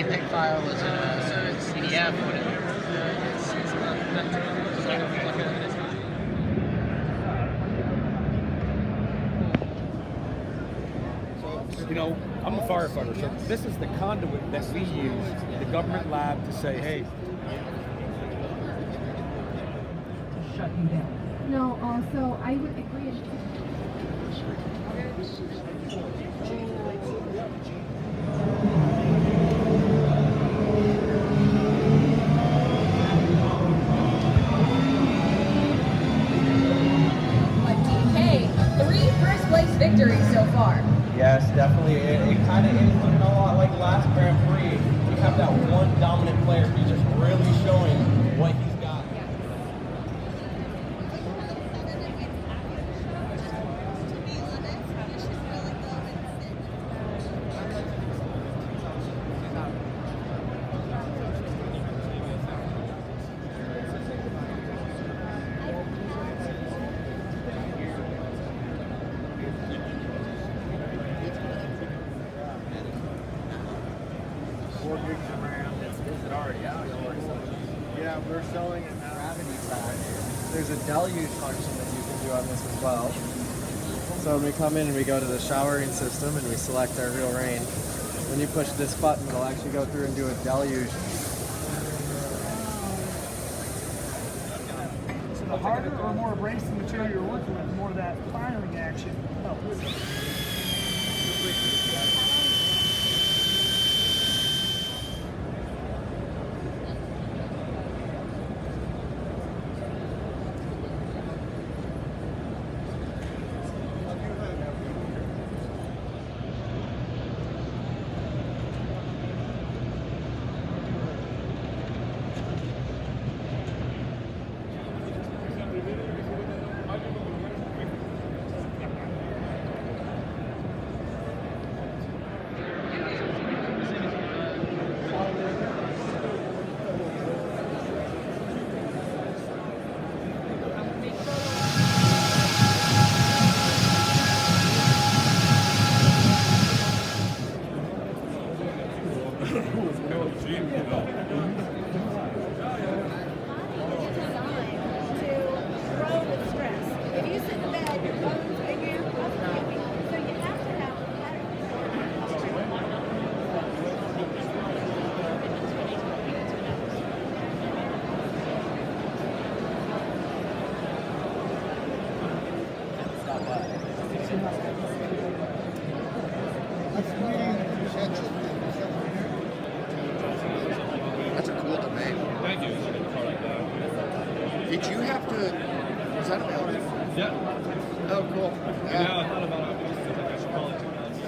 JPEG file? Was it a CDF? What is it? You know, I'm a firefighter, so this is the conduit that we use in the government lab to say, hey, shut you down. No, so I would agree. DK, 3 first place victories so far. Yes, definitely. It kind of is looking a lot like last Grand Prix. You have that one dominant player who's just really showing what he's got. Yeah, we're selling it now. Gravity pack. There's a deluge function that you can do on this as well. So when we come in and we go to the showering system and we select our real rain, when you push this button, it'll actually go through and do a deluge. So the harder or more abrasive material you're working with, the more that firing action helps. That's a cool domain. thank you. Did you have to? Was that available? Yeah. Oh, cool. Now I thought about it. I should call it 2 months.